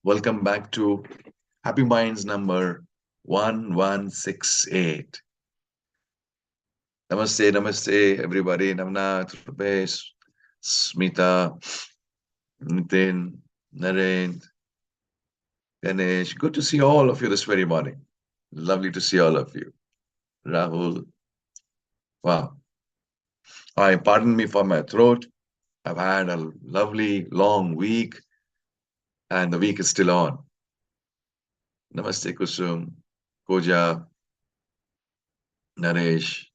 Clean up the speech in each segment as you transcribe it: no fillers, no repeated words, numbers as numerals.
Welcome back to Happy Minds number 1168. Namaste, namaste, everybody. Navnath, Rupesh, Smita, Nitin, Narendra, Ganesh. Good to see all of you this very morning. Lovely to see all of you. Rahul, wow. I pardon me for my throat. I've had a lovely long week, and the week is still on. Namaste, Kusum, Koja, Naresh,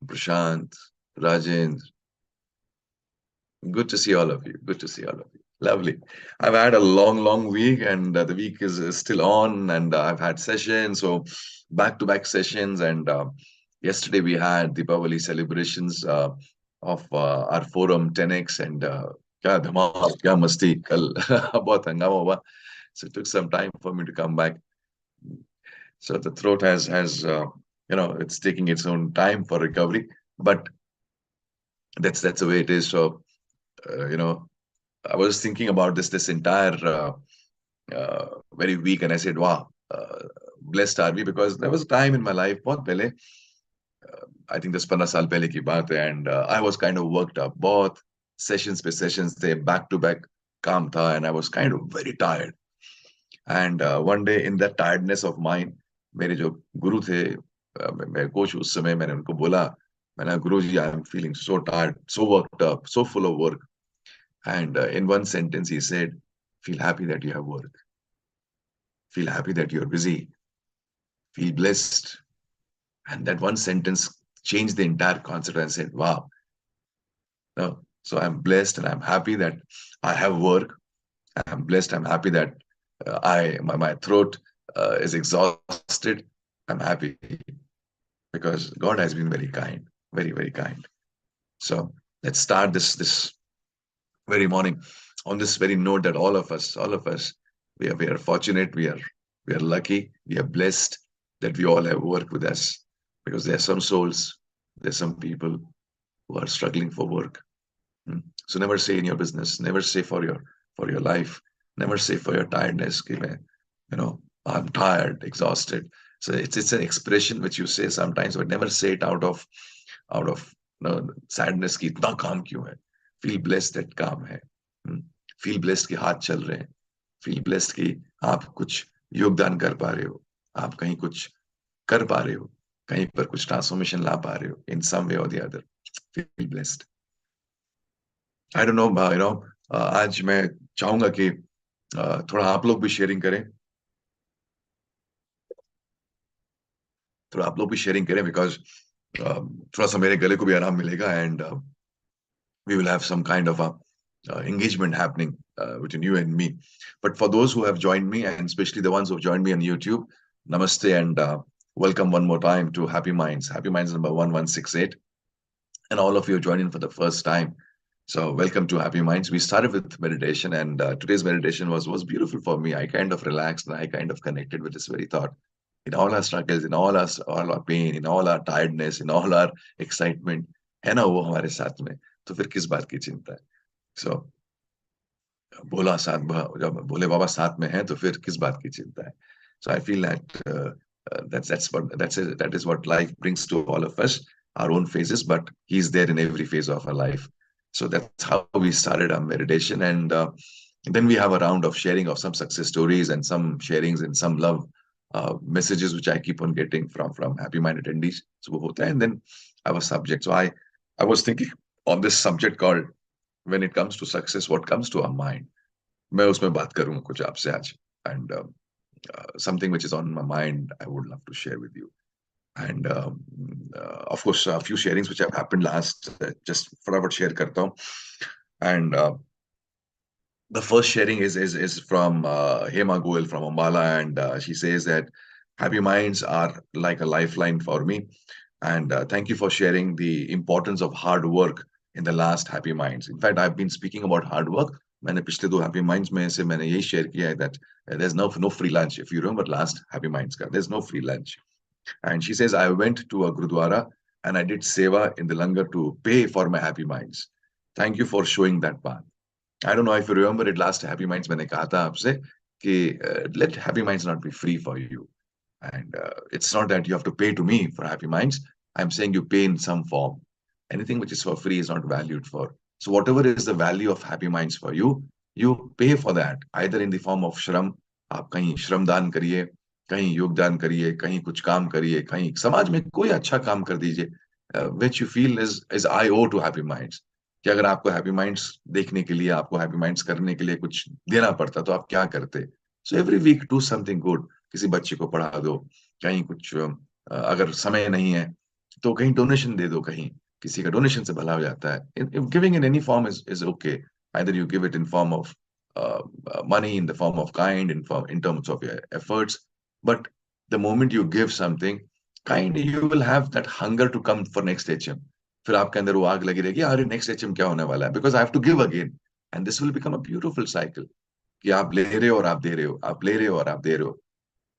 Prashant, Rajendra. Good to see all of you. Good to see all of you. Lovely. I've had a long week, and the week is still on, and I've had sessions, so back-to-back sessions. And yesterday we had Deepavali celebrations of our forum 10x, and क्या धमाल क्या मस्ती कल बहुत हंगामा हुआ. So it took some time for me to come back. So the throat has it's taking its own time for recovery, but that's the way it is. So you know I was thinking about this entire very week, and I said, "Wow, blessed are we?" Because there was a time in my life, बहुत पहले, I think 10-15 साल पहले की बात है, and I was kind of worked up. बहुत sessions पे sessions थे, back to back काम था, and I was kind of very tired. And one day in that tiredness of mine, मेरे जो गुरु थे, मेरे कोच उस समय, मैंने उनको बोला, मैंने गुरु जी, I am feeling so tired, so worked up, so full of work. And in one sentence, he said, feel happy that you have work. Feel happy that you're busy. Feel blessed. And that one sentence changed the entire concept. And I said, wow. No. So I'm blessed and I'm happy that I have work. I'm blessed. I'm happy that my throat is exhausted. I'm happy because God has been very kind, very kind. So let's start this very morning on this very note that all of us, we are fortunate, we are lucky, we are blessed that we all have work with us, because there are some souls, there's some people who are struggling for work. So never say in your business, never say for your life, never say for your tiredness, I'm tired, exhausted. So it's an expression which you say sometimes, but never say it out of sadness ki itna kaam kyun hai. Feel blessed that काम है. Feel blessed कि हाथ चल रहे हैं. Feel blessed कि आप कुछ योगदान कर पा रहे हो, आप कहीं कुछ कर पा रहे हो, कहीं पर कुछ ट्रांसफॉर्मेशन ला पा रहे हो इन सम वे और the other. Feel blessed. I don't no, आज मैं चाहूंगा कि थोड़ा आप लोग भी शेयरिंग करें, बिकॉज थोड़ा सा मेरे गले को भी आराम मिलेगा, and we will have some kind of a engagement happening between you and me. But for those who have joined me, and especially the ones who have joined me on YouTube, namaste, and welcome one more time to Happy Minds. Happy Minds number 1168. And all of you joining for the first time. So welcome to Happy Minds. We started with meditation, and today's meditation was beautiful for me. I kind of relaxed and I kind of connected with this very thought. In all our struggles, in all our pain, in all our tiredness, in all our excitement, है ना वो हमारे साथ में, तो फिर किस बात की चिंता है. So जब भोले बाबा साथ में है तो फिर किस बात की चिंता है. So I feel that that is what life brings to all of us, our own phases, but he's there in every phase of our life. So that's how we started our meditation, and then we have a round of sharing of some success stories and some sharings and some love messages which I keep on getting from Happy Mind attendees. So वो होता है, and then our subject. So I was thinking on this subject called when it comes to success, what comes to our mind. मैं उसमें बात करूंगा कुछ आपसे आज, and something which is on my mind I would love to share with you. And of course a few sharings which have happened last, just फटाफट share करता हूँ. And the first sharing is from Hema Goel from Ambala, and she says that happy minds are like a lifeline for me, and thank you for sharing the importance of hard work in the last Happy Minds. In fact, I've been speaking about hard work. मैंने पिछले दो Happy Minds में से मैंने यही share किया है that there's no free lunch. If you remember last Happy Minds का, there's no free lunch. And she says, I went to a Gurudwara and I did seva in the langar to pay for my Happy Minds. Thank you for showing that path. I don't know if you remember it, last happy minds मैंने कहा था आपसे कि let happy minds not be free for you. And it's not that you have to pay to me for happy minds. I'm saying you pay in some form. Anything which is for free is not valued for. So whatever is the value of happy minds for you, you pay for that either in the form of shram. आप कहीं श्रमदान करिए, कहीं योगदान करिए, कहीं कुछ काम करिए, कहीं समाज में कोई अच्छा काम कर दीजिए, which you feel is I owe to happy minds. कि अगर आपको हैप्पी माइंड्स देखने के लिए, आपको हैप्पी माइंड्स करने के लिए कुछ देना पड़ता तो आप क्या करते? So every week do something good. किसी बच्चे को पढ़ा दो, कहीं कुछ अगर समय नहीं है तो कहीं डोनेशन दे दो, कहीं किसी का डोनेशन से भला हो जाता है. Giving in any form is okay. Either you give it in form of money, in the form of kind, in terms of your efforts. But the moment you give something kind, you will have that hunger to come for next HM. फिर आपके अंदर वो आग लगी रहेगी, अरे next HM क्या होने वाला है, because I have to give again. And this will become a beautiful cycle कि आप ले रहे हो और आप दे रहे हो, आप ले रहे हो और आप दे रहे हो.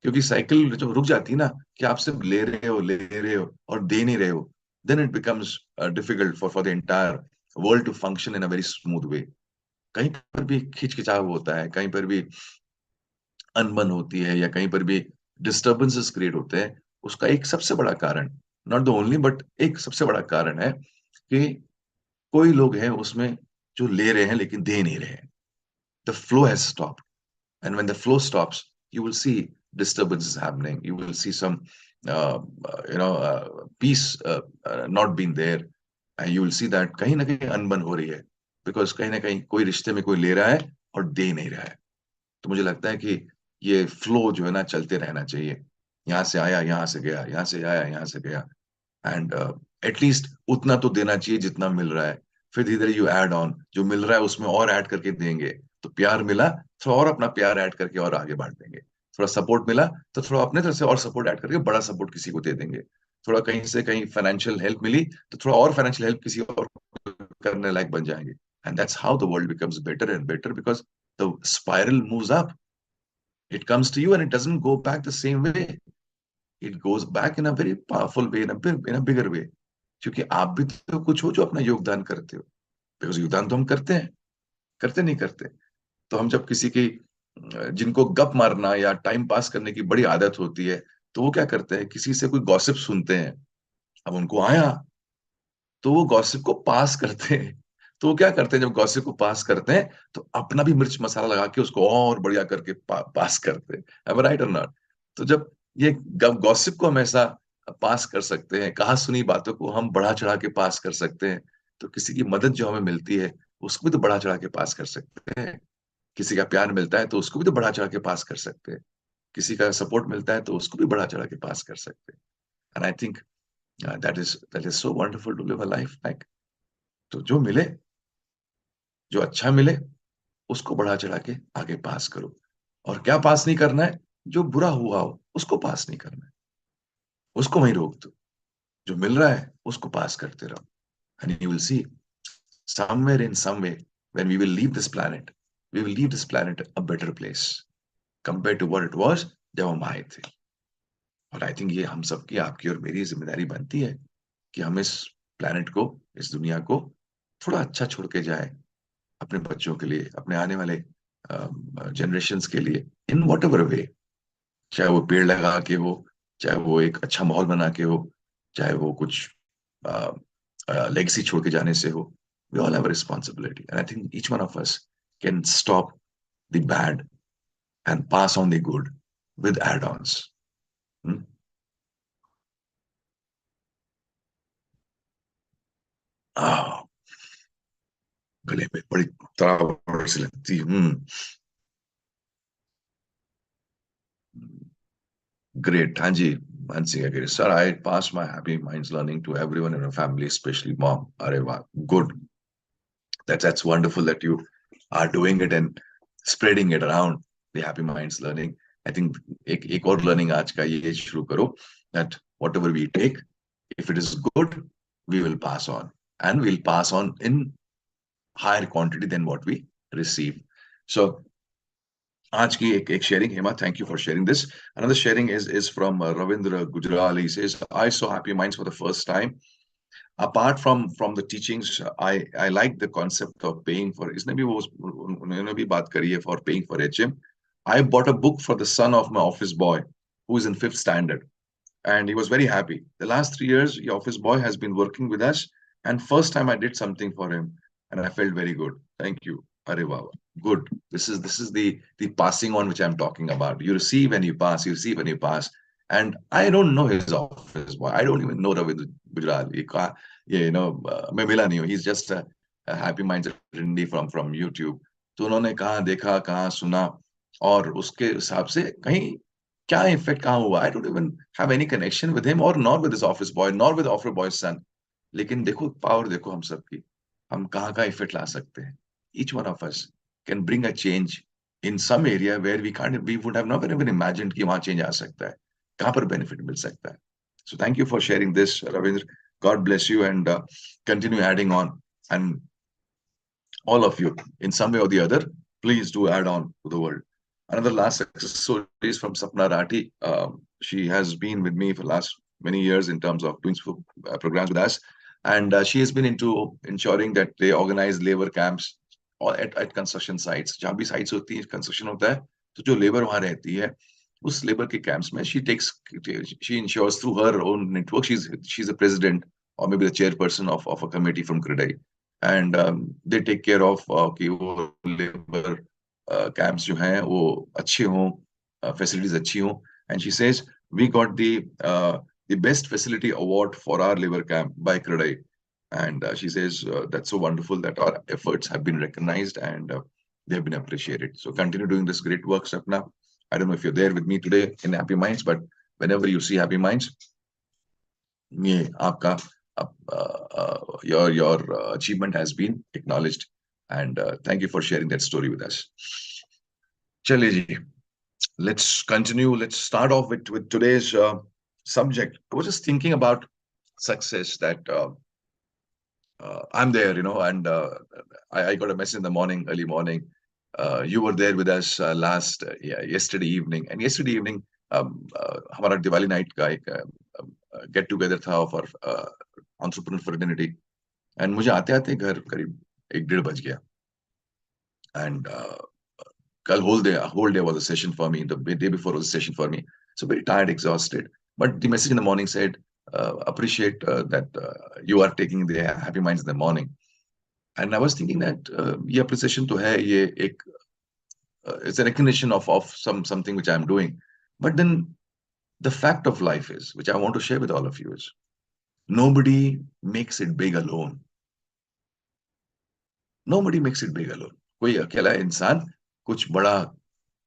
क्योंकि साइकिल जब रुक जाती है ना कि आप सिर्फ ले रहे हो और दे नहीं रहे हो, then it becomes difficult for the entire world to function in a very smooth way. कहीं पर भी खिंचखिंचाव होता है, कहीं पर भी अनबन होती है, या कहीं पर भी डिस्टर्बेंसेस क्रिएट होते हैं. उसका एक सबसे बड़ा कारण, नॉट द ओनली बट एक सबसे बड़ा कारण है कि कोई लोग हैं उसमें जो ले रहे हैं लेकिन दे नहीं रहे हैं. The flow has stopped. And when the flow stops, you will see disturbances happening. You will see some, peace not being there. And you will see that कहीं ना कहीं अनबन हो रही है. Because कहीं ना कहीं कोई रिश्ते में कोई ले रहा है और दे नहीं रहा है. तो मुझे लगता है कि ये फ्लो जो है ना चलते रहना चाहिए. यहाँ से आया, यहाँ से गया, यहाँ से आया, यहाँ से गया. एंड एटलीस्ट उतना तो देना चाहिए जितना मिल रहा है. फिर धीरे धीरे यू ऐड ऑन, जो मिल रहा है उसमें और ऐड करके देंगे. तो प्यार मिला, थोड़ा और अपना प्यार ऐड करके और आगे बढ़ देंगे. थोड़ा सपोर्ट मिला तो थोड़ा अपने तरफ से और सपोर्ट ऐड करके बड़ा सपोर्ट किसी को दे देंगे. थोड़ा कहीं से कहीं फाइनेंशियल हेल्प मिली तो थोड़ा और फाइनेंशियल हेल्प किसी और को करने लायक बन जाएंगे. And that's how the world becomes better and better, because the spiral moves up. It comes to you and it doesn't go back the same way. It goes back in a very powerful way, in a bigger way. क्योंकि आप भी तो कुछ हो जो अपना योगदान करते हो. बिकॉज योगदान तो हम करते हैं, करते नहीं करते. तो हम जब किसी की, जिनको गप मारना या टाइम पास करने की बड़ी आदत होती है, तो वो क्या करते हैं, किसी से कोई गॉसिप सुनते हैं. अब उनको आया तो वो गॉसिप को पास करते हैं. तो वो क्या करते हैं, जब गॉसिप को पास करते हैं तो अपना भी मिर्च मसाला लगा के उसको और बढ़िया करके पास करते हैं. अब राइट और नॉट? तो जब ये गॉसिप को हमेशा पास कर सकते हैं, कहा सुनी बातों को हम बढ़ा चढ़ा के पास कर सकते हैं, तो किसी की मदद जो हमें मिलती है उसको भी तो बढ़ा चढ़ा के पास कर सकते हैं. किसी का प्यार मिलता है तो उसको भी तो बढ़ा चढ़ा के पास कर सकते हैं. किसी का सपोर्ट मिलता है तो उसको भी बढ़ा चढ़ा के पास कर सकते हैं. And I think that is so wonderful to live a life like. तो जो मिले, जो अच्छा मिले, उसको बढ़ा चढ़ा के आगे पास करो. और क्या पास नहीं करना है? जो बुरा हुआ हो उसको पास नहीं करना है, उसको वहीं रोक दो. जो मिल रहा है उसको पास करते रहो. And you will see somewhere in some way, when we will leave this planet, we will leave this planet a better place compared to what it was जब हम आए थे. और आई थिंक ये हम सबकी, आपकी और मेरी जिम्मेदारी बनती है कि हम इस प्लेनेट को, इस दुनिया को थोड़ा अच्छा छोड़ के जाए अपने बच्चों के लिए, अपने आने वाले जनरेशन्स के लिए, इन वॉट एवर वे. चाहे वो पेड़ लगा के हो, चाहे वो एक अच्छा माहौल बना के हो, चाहे वो कुछ लेगेसी छोड़ के जाने से हो. We all have a responsibility, and I think each one of us can stop the bad and pass on the good with add-ons. Hmm? Ah, गले में बड़ी तरावट सी लगती है. Great, हाँ जी. Mansi again. Sir, I pass my happy minds learning to everyone in our family, especially mom. अरे वाह, good. That's wonderful that you are doing it and spreading it around, the happy minds learning. I think एक और learning आज का ये शुरू करो, that whatever we take, if it is good, we will pass on, and we'll pass on in higher quantity than what we receive. So आज की एक sharing, Hema, thank you for sharing this. Another sharing is from Ravindra Gujral. He says, I saw happy minds for the first time apart from the teachings, I like the concept of paying for. इसने भी वो उन्होंने भी बात करी है for paying for HM. I bought a book for the son of my office boy who is in fifth standard, and he was very happy. The last 3 years, the office boy has been working with us, and first time I did something for him, and I felt very good. Thank you. Arey wow. Good. This is the passing on which I'm talking about. You receive and you pass. You receive and you pass. And I don't know his office boy. I don't even know Ravindra Gujral. मैं मिला नहीं हूँ. He's just a happy minds Rindi from YouTube. तो उन्होंने कहाँ देखा, कहाँ सुना, और उसके हिसाब से कहीं क्या इफेक्ट कहाँ हुआ. I don't even have any connection with him और not with his office boy, not with office boy son. लेकिन देखो पावर, देखो हम सबकी, हम कहाँ का इफेक्ट ला सकते हैं. Each one of us can bring a change in some area where we would have not even imagined कि वहां चेंज आ सकता है, कहाँ पर बेनिफिट मिल सकता है. So thank you for sharing this Ravindra. God bless you and continue adding on. And all of you, in some way or the other, please do add on to the world. Another last success story is from Sapna Rati. She has been with me for the last many years in terms of doing programs with us. And she has been into ensuring that they organize labor camps or at construction sites. जहाँ भी sites होती है, construction होता है, तो जो labor वहाँ रहती है, उस labor के camps में she ensures through her own network. She's a president or maybe the chairperson of a committee from Credai, and they take care of कि वो लेबर कैंप्स जो हैं वो अच्छे हों, फैसिलिटीज अच्छी हों. And she says we got the best facility award for our labor camp by Credai. And she says that's so wonderful that our efforts have been recognized and they have been appreciated. So continue doing this great work, Sapna. I don't know if you're there with me today in Happy Minds, but whenever you see Happy Minds, ये आपका your achievement has been acknowledged, and thank you for sharing that story with us. चलिए जी, let's continue. Let's start off with today's subject. I was just thinking about success, that I'm there, and I got a message in the morning, early morning. You were there with us yesterday evening, and yesterday evening हमारा Diwali night का एक get together था for entrepreneur fraternity. And मुझे आते आते घर करीब 1-1:30 बज गया. एंड कल whole day was a session for me. The day before was a session for me. So very tired, exhausted. But the message in the morning said, appreciate that you are taking the Happy Minds in the morning. And I was thinking that ये appreciation तो है, ये एक it's a recognition of something which I'm doing. But then the fact of life is, which I want to share with all of you, is nobody makes it big alone. Nobody makes it big alone. कोई अकेला इंसान कुछ बड़ा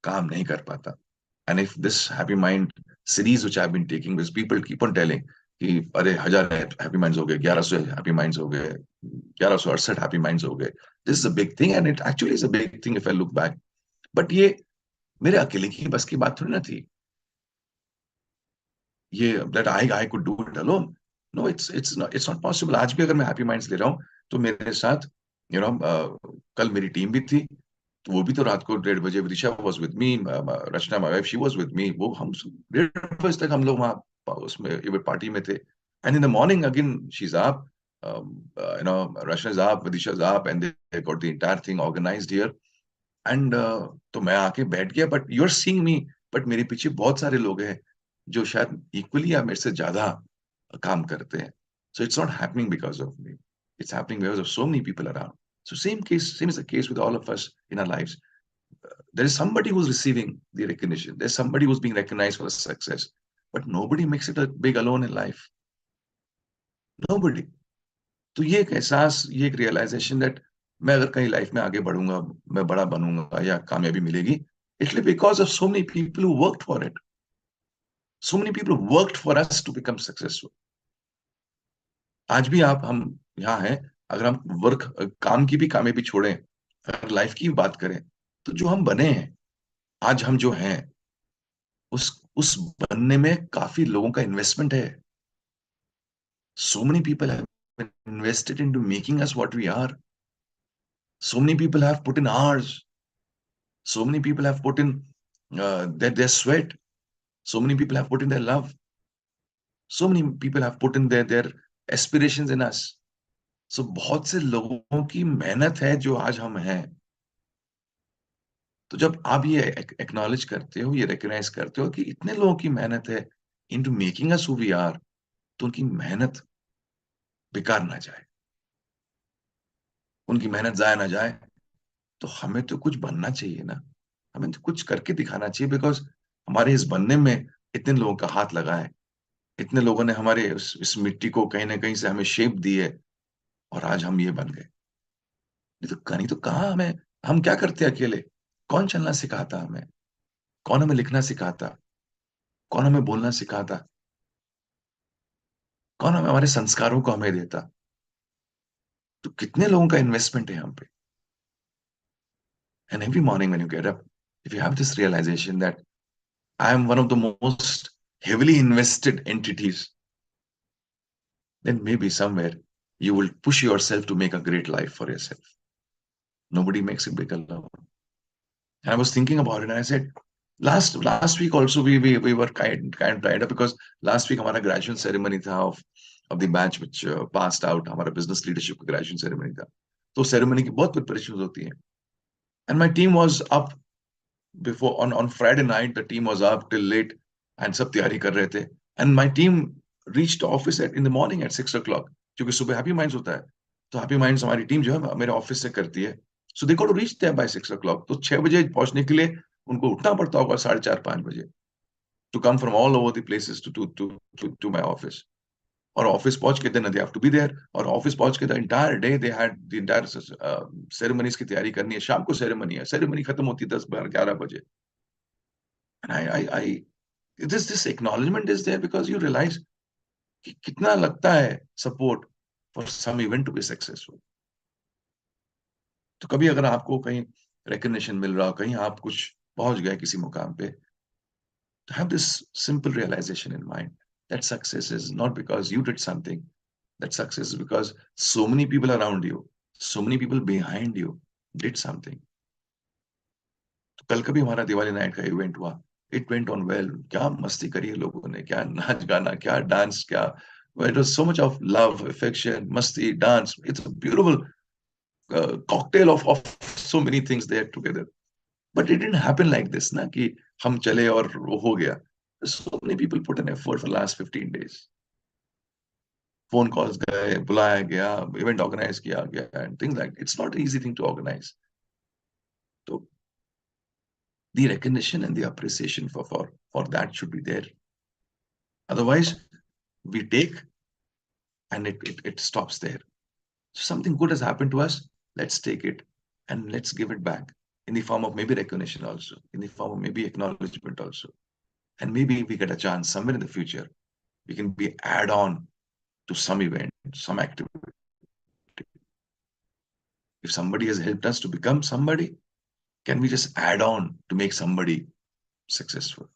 काम नहीं कर पाता. And if this Happy Mind series which I've been taking, which people keep on telling कि अरे 1000 Happy Minds हो गए, 1100 Happy Minds हो गए, 1168 Happy Minds हो गए. This is a big thing, and it actually is a big thing if I look back. But ये मेरे अकेले की बस की बात थोड़ी ना थी. ये that I could do it alone. No, it's not possible. आज भी अगर मैं Happy Minds ले रहा हूँ तो मेरे साथ कल मेरी टीम भी थी, तो वो भी तो रात को 1:30 बजे Vidisha was with me, Rachna my wife she was with me. वो हम 1:30 तक हम लोग वहाँ उसमें इवेंट पार्टी में थे. And in the morning again she is up, Rachna is up, Vidisha is up, and they got the entire thing organised here. And तो मैं आके बैठ गया. But you are seeing me, but मेरे पीछे बहुत सारे लोग हैं जो शायद इक्वली या मेरे से ज्यादा काम करते हैं. So it's not happening because of me, it's happening because of so many people around. So same is the case with all of us in our lives. There is somebody who's receiving the recognition. There's somebody who's being recognized for success. But nobody makes it a big alone in life. Nobody. तो ये एक एहसास, ये एक realisation that मैं अगर कहीं life में आगे बढ़ूंगा, मैं बड़ा बनूंगा या कामयाबी मिलेगी, it's because of so many people who worked for it. So many people worked for us to become successful. आज भी हम यहाँ हैं. अगर हम काम की भी कामयाबी छोड़ें, अगर लाइफ की बात करें, तो जो हम बने हैं, आज हम जो हैं, उस बनने में काफी लोगों का इन्वेस्टमेंट है. So many people have invested into making us what we are. So many people have put in hours. So many people have put in their sweat. So many people have put in their love. So many people have put in their aspirations in us. So बहुत से लोगों की मेहनत है जो आज हम हैं. तो जब आप ये एक्नॉलेज करते हो, ये रिकॉग्नाइज करते हो कि इतने लोगों की मेहनत है into making us who we are, तो उनकी मेहनत बेकार ना जाए, उनकी मेहनत जाया ना जाए, तो हमें तो कुछ बनना चाहिए ना, हमें तो कुछ करके दिखाना चाहिए, बिकॉज हमारे इस बनने में इतने लोगों का हाथ लगा है, इतने लोगों ने हमारे इस मिट्टी को कहीं ना कहीं से हमें शेप दी है, और आज हम ये बन गए. नहीं तो कहाँ हमें, हम क्या करते अकेले, कौन चलना सिखाता हमें, कौन हमें लिखना सिखाता, कौन हमें बोलना सिखाता, कौन हमें हमारे संस्कारों को हमें देता. तो कितने लोगों का इन्वेस्टमेंट है हम पे. And every morning when you get up, if you have this realisation that I am one of the most heavily invested entities, then maybe somewhere you will push yourself to make a great life for yourself. Nobody makes it big alone. And I was thinking about it, and I said, last week also we were kind of tied up, because last week हमारा graduation ceremony था of the batch which passed out. हमारा business leadership का graduation ceremony था. तो ceremony की बहुत preparations होती हैं. And my team was up before on Friday night. The team was up till late and सब तैयारी कर रहे थे. And my team reached office in the morning at 6 o'clock, क्योंकि सुबह हैप्पी माइंड्स होता है. तो हैप्पी माइंड्स हमारी टीम जो है मेरे ऑफिस से करती है. So they got to reach there by 6 o'clock. तो 6 बजे पहुंचने के लिए उनको उठना पड़ता होगा 4:30-5 बजे, to come from all over the places to my office. और ऑफिस पहुंच के then they have to be there. और ऑफिस पहुंच के the entire day they had the entire ceremonies की तैयारी करनी है. शाम को सेरेमनी है, सेरेमनी खत्म होती है 10-11 बजे. And I this acknowledgement is there because you realize कि कितना लगता है support for some event to be successful. तो कभी अगर आपको कहीं recognition मिल रहा हो, कहीं आप कुछ पहुंच गए किसी मुकाम पे, to have this simple realization in mind that success is not because you did something, that success is because so many people around you, so many people behind you did something. तो कल कभी हमारा Diwali night का event हुआ. It went on well. क्या मस्ती करी है लोगों ने, क्या नाच गाना, क्या डांस, क्या it was so much of love, affection, मस्ती, dance. It's a beautiful cocktail of so many things there together. But it didn't happen like this ना, कि हम चले और वो हो गया. So many people put an effort for last 15 days. Phone calls गए, बुलाया गया, इवेंट ऑर्गेनाइज किया गया, and things like it's not easy thing to organise. तो the recognition and the appreciation for that should be there. Otherwise, we take and it stops there. So something good has happened to us. Let's take it and let's give it back in the form of maybe recognition also, in the form of maybe acknowledgement also. And maybe we get a chance somewhere in the future, we can be add on to some event, some activity. If somebody has helped us to become somebody, can we just add on to make somebody successful?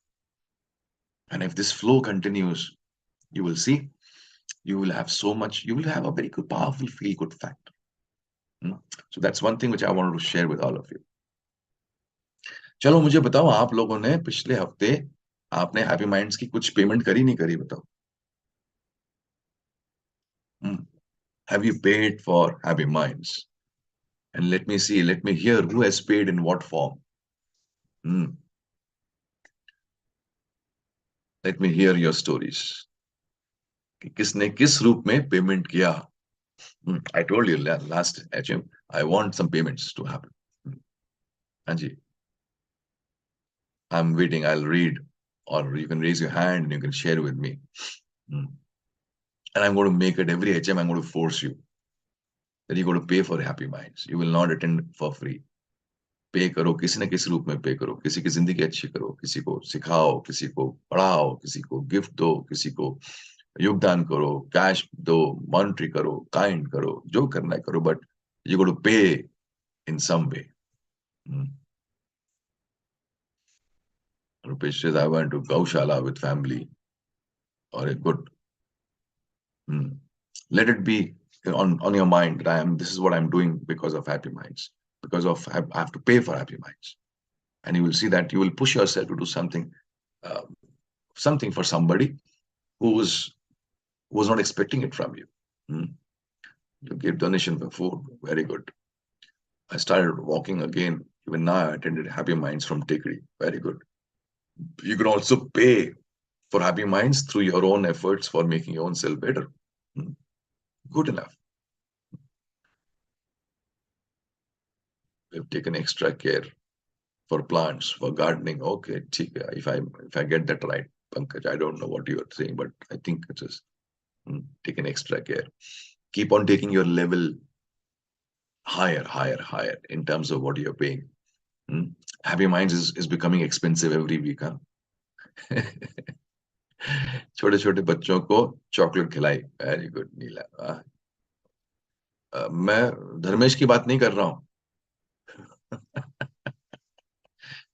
And if this flow continues, you will see you will have so much, you will have a very good, powerful feel good factor. So that's one thing which I wanted to share with all of you. चलो मुझे बताओ, आप लोगों ने पिछले हफ्ते आपने happy minds की कुछ पेमेंट करी नहीं करी, बताओ. Have you paid for happy minds? And let me see, let me hear who has paid in what form. Let me hear your stories. कि किसने किस रूप में पेमेंट किया. I told you last HM, I want some payments to happen. हाँ जी. I'm waiting. I'll read, or you can raise your hand and you can share with me. And I'm going to make it every HM. I'm going to force you that you're going to pay for happy minds. You will not attend for free. पे करो, किसी न किसी रूप में पे करो, किसी की जिंदगी अच्छी करो, किसी को सिखाओ, किसी को पढ़ाओ, किसी को गिफ्ट दो, किसी को योगदान करो, कैश दो, मॉनिटरी करो, काइंड करो, जो करना है करो, बट यू गोट टू पे इन सम वे. Rupesh says, I went to Gaushala with family, or a good. Let it be on your mind that this is what I'm doing because of happy minds, because of I have to pay for happy minds. And you will see that you will push yourself to do something, something for somebody who was not expecting it from you. Hmm? You give donation for food. Very good. I started walking again. Even now, I attended Happy Minds from Tikri. Very good. You can also pay for Happy Minds through your own efforts for making your own self better. Hmm? Good enough. We've taken extra care for plants, for gardening. Okay, ठीक है. If I get that right, Pankaj, I don't know what you are saying, but I think it is taken extra care. Keep on taking your level higher, higher, higher in terms of what you're paying. Hmm? Happy Minds is becoming expensive every week. Huh? छोटे छोटे बच्चों को chocolate खिलाई. Very good नीला. मैं धर्मेश की बात नहीं कर रहा हूँ.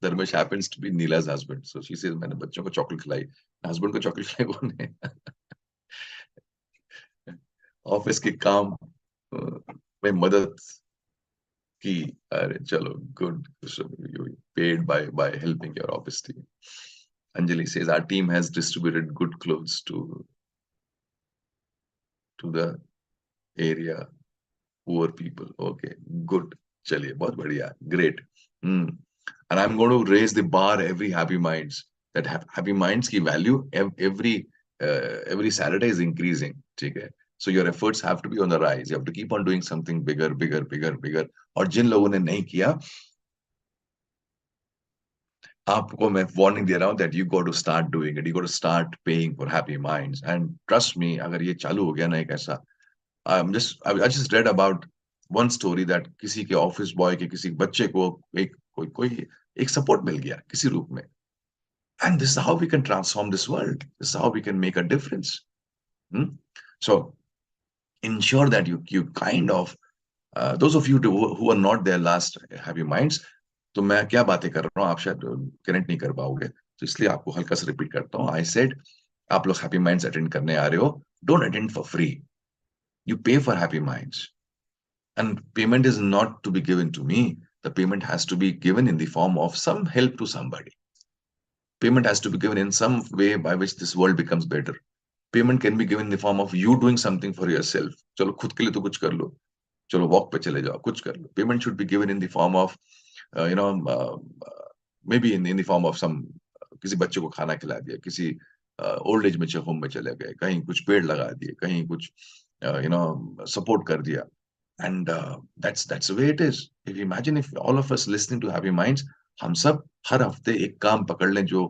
Dharmesh happens to be नीला's husband. So she says मैंने बच्चों को चॉकलेट खिलाई. हस्बैंड को चॉकलेट खिलाई कौन है? ऑफिस के काम में मदद की. अरे चलो good. Paid by helping your office team. Anjali says our team has distributed good clothes to the area poor people. Okay, good. चलिए बहुत बढ़िया. Great. Hmm. And I'm going to raise the bar every Happy Minds. That Happy Minds की value every Saturday is increasing. ठीक है. So your efforts have to be on the rise. You have to keep on doing something bigger, bigger, bigger, bigger. और जिन लोगों ने नहीं किया, आपको मैं वार्निंग दे रहा हूँ that you got to start doing it. You got to start paying for Happy Minds. And trust me, अगर ये चालू हो गया ना एक ऐसा, I just read about one story that किसी के ऑफिस बॉय के किसी बच्चे को कोई एक सपोर्ट मिल गया किसी रूप में. And this is how we can transform this world. This is how we can make a difference. Hmm? So ensure that you kind of those of you who are not there last Happy Minds, तो मैं क्या बातें कर रहा हूँ आप शायद connect नहीं कर पाओगे, तो इसलिए आपको हल्का सा रिपीट करता हूँ. आई सेड आप लोग हैप्पी माइंड्स अटेंड करने आ रहे हो, don't attend for free. You pay for Happy Minds. And payment is not to be given to me. The payment has to be given in the form of some help to somebody. Payment has to be given in some way by which this world becomes better. Payment can be given in the form of you doing something for yourself. चलो खुद के लिए तो कुछ कर लो. चलो walk पे चले जाओ, कुछ कर लो. Payment should be given in the form of maybe in the form of some किसी बच्चे को खाना खिला दिया, किसी ओल्ड एज में होम में चले गए, कहीं कुछ पेड़ लगा दिए, कहीं कुछ सपोर्ट कर दिया. And that's the way it is. If you imagine if all of us listening to Happy Minds, हम सब हर हफ्ते एक काम पकड़ लें जो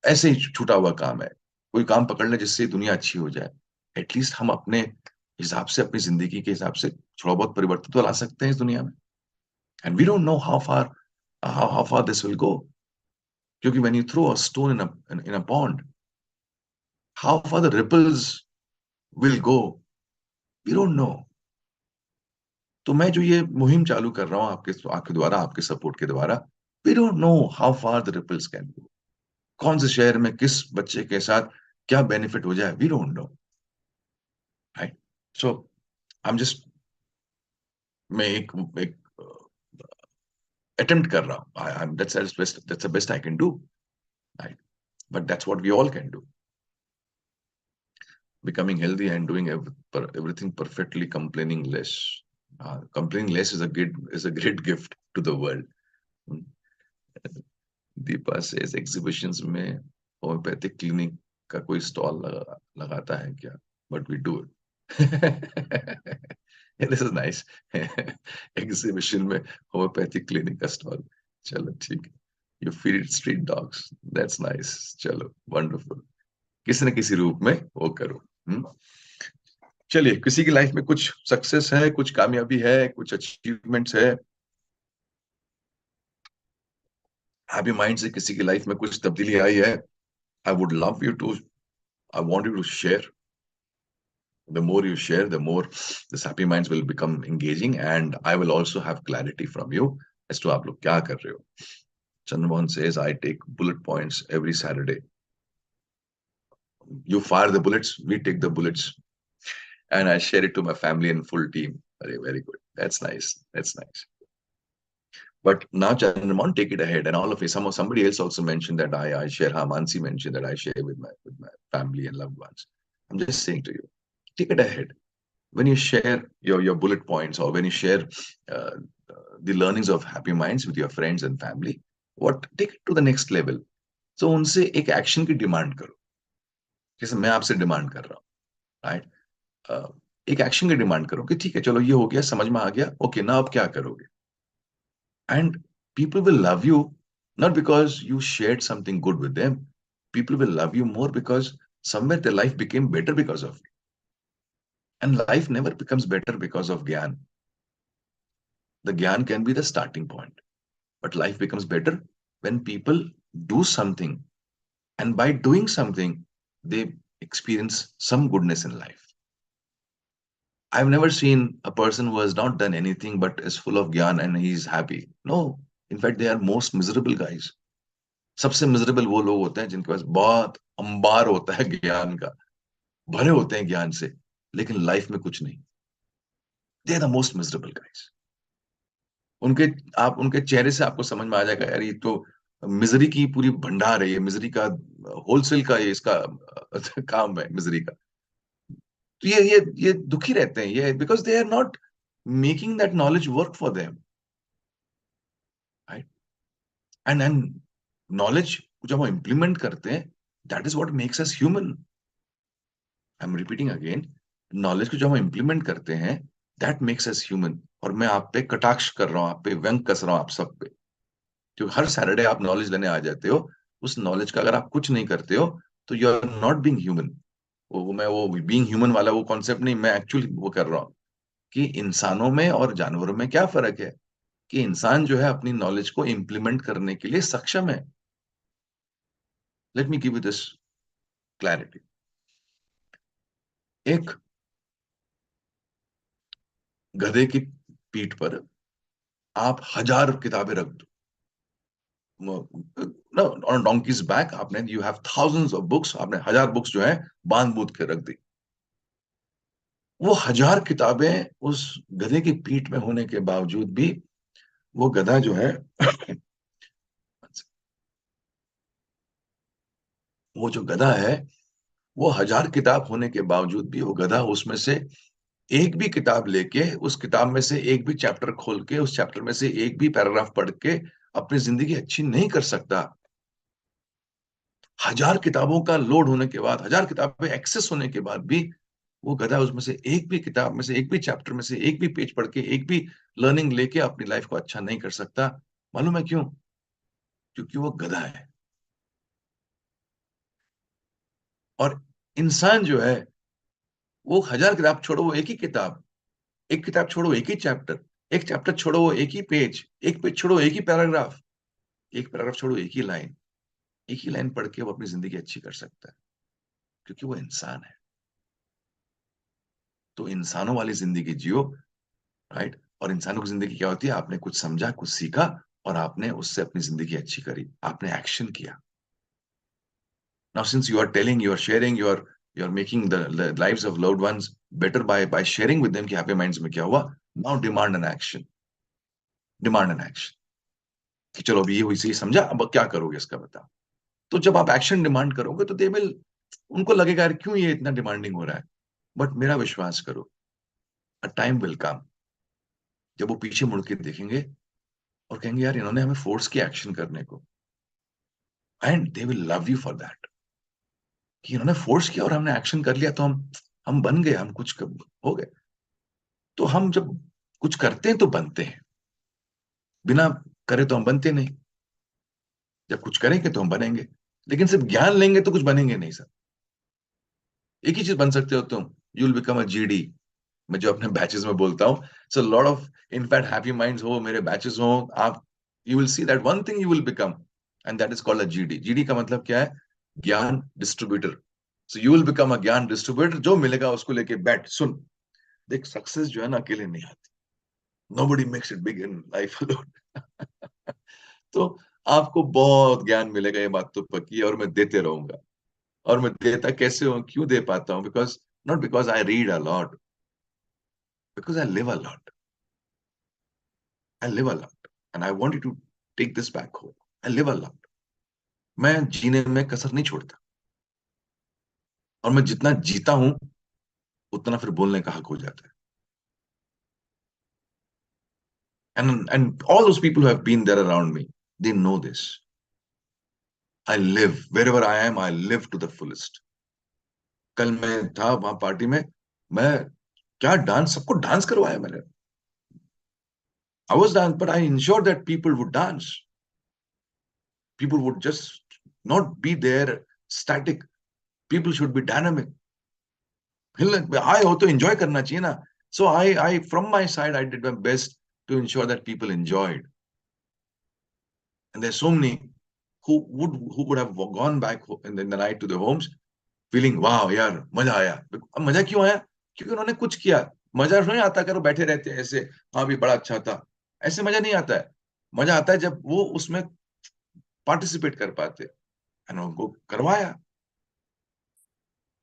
ऐसे ही छूटा हुआ काम है, कोई काम पकड़ लें जिससे दुनिया अच्छी हो जाए. एटलीस्ट हम अपने हिसाब से अपनी जिंदगी के हिसाब से थोड़ा बहुत परिवर्तन तो ला सकते हैं इस दुनिया में. And we don't know how far this will go. क्योंकि when you throw a stone in a pond, how far the ripples will go, we don't know. तो मैं जो ये मुहिम चालू कर रहा हूँ आपके द्वारा, आपके सपोर्ट के द्वारा, we don't know how far the ripples can go. कौन से शहर में किस बच्चे के साथ क्या बेनिफिट हो जाए, we don't know. Right. So I am just मैं एक अटेम्प्ट कर रहा हूँ. I that's the best I can do. Right. But that's what we all can do. Becoming healthy and doing everything perfectly, complaining less. Complaining less is a great gift to the world. Deepa से exhibitions में homeopathic clinic का कोई stall लगाता है क्या, but we do it. This is nice. Exhibition में homeopathic clinic का stall. चलो ठीक है. You feed street dogs. That's nice. चलो वंडरफुल. किसी न किसी रूप में वो करो. चलिए, किसी की लाइफ में कुछ सक्सेस है, कुछ कामयाबी है, कुछ अचीवमेंट्स है, हैप्पी माइंड से किसी की लाइफ में कुछ तब्दीली आई है, I would love you to, I want you to share. The more you share, the more this happy minds will become engaging, and I will also have clarity from you as to आप लोग क्या कर रहे हो. Chandramohan says, I take bullet points every Saturday. You fire the bullets, we take the bullets, and I share it to my family and full team. Very, very good. That's nice. That's nice. But now, Chandramohan, take it ahead. And all of you, somebody else also mentioned that I share. Mansi mentioned that I share with my family and loved ones. I'm just saying to you, take it ahead. When you share your bullet points, or when you share uh, the learnings of happy minds with your friends and family, what take it to the next level. So उनसे एक action की demand करो, जैसे मैं आपसे demand कर रहा हूँ, राइट? एक एक्शन की डिमांड करो कि ठीक है, चलो ये हो गया, समझ में आ गया, ओके ना, अब क्या करोगे? And people will love you, not because you shared something good with them. People will love you more because somewhere their life became better because of you. And life never becomes better because of gyan. The gyan can be the starting point, but life becomes better when people do something, and by doing something, they experience some goodness in life. I've never seen a person who has not done anything but is full of gyan and he's happy. No, in fact, they are most miserable guys. सबसे miserable वो लोग होते हैं जिनके पास बहुत अंबार होता है ज्ञान का, भरे होते हैं ज्ञान से, लेकिन लाइफ में कुछ नहीं. They are the most miserable guys. उनके आप उनके चेहरे से आपको समझ में आ जाएगा, यार ये तो मिजरी की पूरी भंडार है, ये मिजरी का होलसेल का, ये इसका काम है मिजरी का. तो ये दुखी रहते हैं, ये because they are not making that knowledge work for them, right? And knowledge जब हम इंप्लीमेंट करते हैं, that is what makes us human. I am repeating again, knowledge को जब हम इंप्लीमेंट करते हैं, दैट मेक्स अस ह्यूमन. और मैं आप पे कटाक्ष कर रहा हूँ, आप पे व्यंग कस रहा हूँ, आप सब पे, क्योंकि हर सैटरडे आप नॉलेज लेने आ जाते हो. उस नॉलेज का अगर आप कुछ नहीं करते हो, तो you are not being human. मैं वो बीइंग ह्यूमन वाला वो कॉन्सेप्ट नहीं, मैं एक्चुअली वो कर रहा हूँ कि इंसानों में और जानवरों में क्या फर्क है, कि इंसान जो है अपनी नॉलेज को इंप्लीमेंट करने के लिए सक्षम है. Let me give you this clarity. एक गधे की पीठ पर आप 1000 किताबें रख दो, ऑन डोंकीज बैक आपने, you have thousands of books, आपने 1000 बुक्स जो है बांध बूंद के रख दी. वो 1000 किताबें उस गधे की पीठ में होने के बावजूद भी, वो गधा जो है वो जो गधा है, वो 1000 किताब होने के बावजूद भी वो गधा उसमें से एक भी किताब लेके, उस किताब में से एक भी चैप्टर खोल के, उस चैप्टर में से एक भी पैराग्राफ पढ़ के अपनी जिंदगी अच्छी नहीं कर सकता. 1000 किताबों का लोड होने के बाद, 1000 किताबें एक्सेस होने के बाद भी, वो गधा उसमें से एक भी किताब में से, एक भी चैप्टर में से एक भी पेज पढ़ के, एक भी लर्निंग लेके अपनी लाइफ को अच्छा नहीं कर सकता. मालूम है क्यों? क्योंकि वो गधा है. और इंसान जो है, वो 1000 किताब छोड़ो, वो एक ही किताब, एक किताब छोड़ो एक ही चैप्टर, एक चैप्टर छोड़ो वो एक ही पेज, एक पेज छोड़ो एक ही पैराग्राफ, एक पैराग्राफ छोड़ो एक ही लाइन, एक ही लाइन पढ़ के वो अपनी जिंदगी अच्छी कर सकता है, क्योंकि वो इंसान है. तो इंसानों वाली जिंदगी जियो, राइट? और इंसानों की जिंदगी क्या होती है? आपने कुछ समझा, कुछ सीखा, और आपने उससे अपनी जिंदगी अच्छी करी, आपने एक्शन किया. Now since you are telling, you are sharing, you are making the lives of loved ones better by sharing with them कि हैप्पी माइंड्स में क्या हुआ. Now demand an action, demand an action, कि चलो अभी ये हुई, सही समझा, अब क्या करोगे इसका बताओ. तो जब आप एक्शन डिमांड करोगे, तो दे विल, उनको लगेगा यार क्यों ये इतना डिमांडिंग हो रहा है. बट मेरा विश्वास करो, अ टाइम विल कम जब वो पीछे मुड़ के देखेंगे और कहेंगे यार इन्होंने हमें फोर्स किया एक्शन करने को, and they will love you for that. कि इन्होंने फोर्स किया और हमने एक्शन कर लिया, तो हम बन गए, हम कुछ हो गए. तो हम जब कुछ करते हैं तो बनते हैं, बिना करे तो हम बनते नहीं. जब कुछ करेंगे तो हम बनेंगे, लेकिन सिर्फ ज्ञान लेंगे तो कुछ बनेंगे नहीं सर. एक ही चीज बन सकते हो तुम, you will become a GD. मैं जो अपने बैचेस में बोलता हूँ, so lot of, in fact happy minds हो, मेरे बैचेस हो, आप, you will see that one thing you will become, and that is called a GD. GD का मतलब क्या है? ज्ञान distributor. So you will become अ ज्ञान डिस्ट्रीब्यूटर. जो मिलेगा उसको लेके बैठ सुन. देख, सक्सेस जो है ना अकेले नहीं आती. Nobody makes it big in life alone. तो आपको बहुत ज्ञान मिलेगा, ये बात तो पक्की है, और मैं देते रहूंगा. और मैं देता कैसे हूँ, क्यों दे पाता हूँ? Because, not because I read a lot, because I live a lot. I live a lot, and I want you to take this back home. I live a lot. मैं जीने में कसर नहीं छोड़ता, और मैं जितना जीता हूं उतना फिर बोलने का हक हो जाता है. And all those people who have been there around me, they know this. I live wherever I am. I live to the fullest. कल मैं था वहां पार्टी में. मैं क्या डांस, सबको डांस करवाया मैंने. I was dance, but I ensured that people would dance. People would just not be there static. People should be dynamic. हिलने आए हो तो enjoy करना चाहिए ना. So I from my side I did my best to ensure that people enjoyed. And there's so many who would have gone back in the night to their homes feeling wow यार मजा आया. अब मजा क्यों आया? क्योंकि उन्होंने कुछ किया. मजा नहीं आता करो बैठे रहते हैं ऐसे. हाँ भी बड़ा अच्छा था. ऐसे मजा नहीं आता है. मजा आता है जब वो उसमें पार्टिसिपेट कर पाते हैं. एंड उनको करवाया.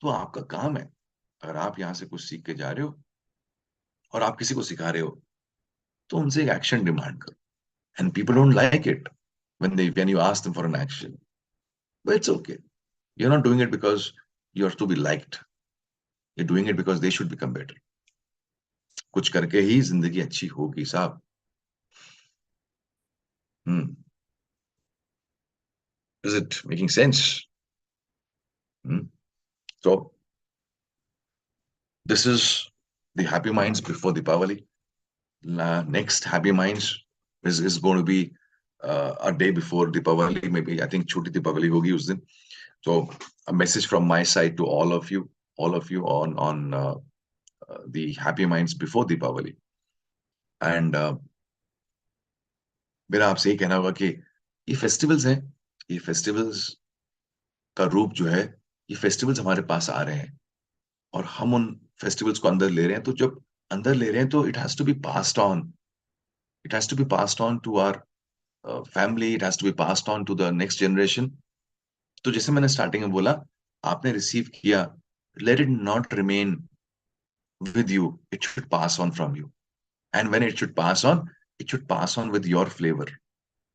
तो आपका काम है, अगर आप यहाँ से कुछ सीख के जा रहे हो और आप किसी को सिखा रहे हो, तो उनसे एक एक्शन डिमांड करो. And people don't like it when you ask them for an action. But it's okay. You're not doing it because you are to be liked. You're doing it because they should become better. कुछ करके ही जिंदगी अच्छी होगी साहब. Hmm. Is it making sense? Hmm. So this is the happy minds before Deepavali. Next happy minds is going to be a day before Deepavali. Maybe I think Choti Deepavali hogi us din. So a message from my side to all of you on the happy minds before Deepavali. And मेरा आपसे ये कहना होगा कि ये festivals हैं. ये festivals का रूप जो है, ये फेस्टिवल्स हमारे पास आ रहे हैं और हम उन फेस्टिवल्स को अंदर ले रहे हैं. तो जब अंदर ले रहे हैं तो it has to be passed on. It has to be passed on to our family. It has to be passed on to the next generation. तो जैसे मैंने स्टार्टिंग में बोला, आपने रिसीव किया, let it not remain with you. It should pass on from you. And when it should pass on, it should pass on with your flavor,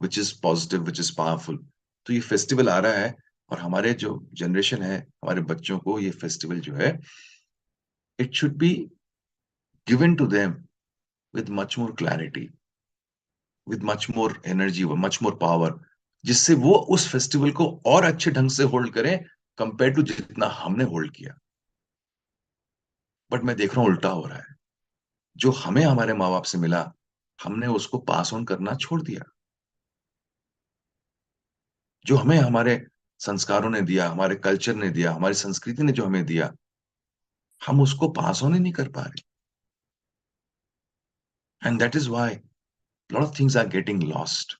which is positive, which is powerful. तो ये festival आ रहा है और हमारे जो generation है, हमारे बच्चों को ये फेस्टिवल जो है, it should be given to them with much more clarity, with much more energy, with much more power, जिससे वो उस फेस्टिवल को और अच्छे ढंग से होल्ड करें कंपेयर टू जितना हमने होल्ड किया. बट मैं देख रहा हूँ उल्टा हो रहा है. जो हमें हमारे माँ बाप से मिला, हमने उसको पास ऑन करना छोड़ दिया. जो हमें हमारे संस्कारों ने दिया, हमारे कल्चर ने दिया, हमारी संस्कृति ने जो हमें दिया, हम उसको पास ऑन ही नहीं कर पा रहे. And that is why lot of things are getting lost.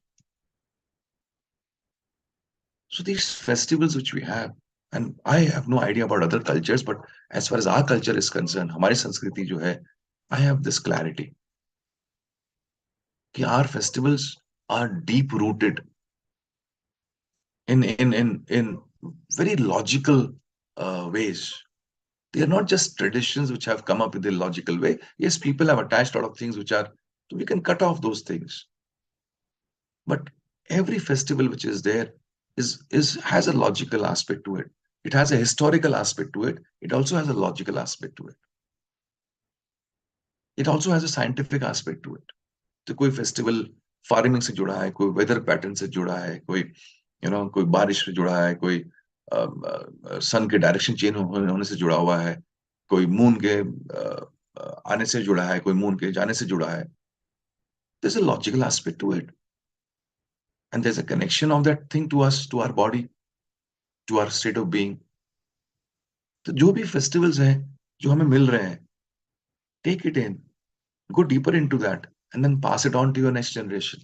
So these festivals which we have, and I have no idea about other cultures, but as far as our culture is concerned, हमारी संस्कृति जो है, I have this clarity कि our festivals are deep rooted in very logical ways. They are not just traditions which have come up in a logical way. Yes, people have attached a lot of things which are, so we can cut off those things. But every festival which is there is has a logical aspect to it. It has a historical aspect to it. It also has a logical aspect to it. It also has a scientific aspect to it. तो कोई festival farming से जुड़ा है, कोई weather pattern से जुड़ा है, कोई कोई बारिश से जुड़ा है, कोई सन के डायरेक्शन चेंज होने से जुड़ा हुआ है, कोई मून के आने से जुड़ा है, कोई मून के जाने से जुड़ा है. There's a logical aspect to it, and there's a connection of that thing to us, to our body, to our state of being. तो जो भी फेस्टिवल्स हैं जो हमें मिल रहे हैं, take it in, go deeper into that, and then pass it on to your next generation.